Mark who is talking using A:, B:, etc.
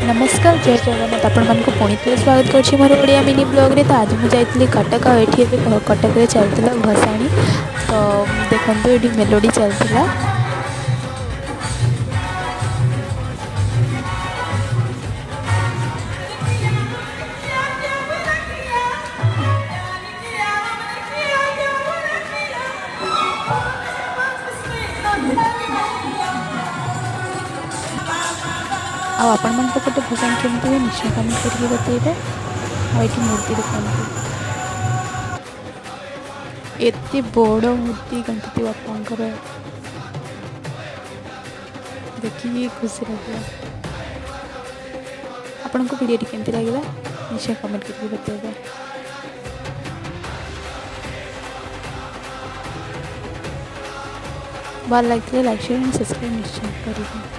A: नमस्कार जय जगन्नाथ आपण मानक पुणी थे स्वागत करुँच मोर ओडिया मिनी ब्लॉग रे। तो आज मुझे जाइली कटक आठी कटक रे चलता भसाणी। तो देखो ये मेलोडी चलता आपण मन पटे भसाणी केमती हुए निश्चय कमेंट करके बतेबे। ये मूर्ति देखते एते बड़ मूर्ति गणपति बापांकर देखिए खुशी लगे। आपन को वीडियो केमती लगे निश्चय कमेंट करके बतेबे। भल लगे लाइक शेयर एंड सब्सक्राइब निश्चय करेंगे।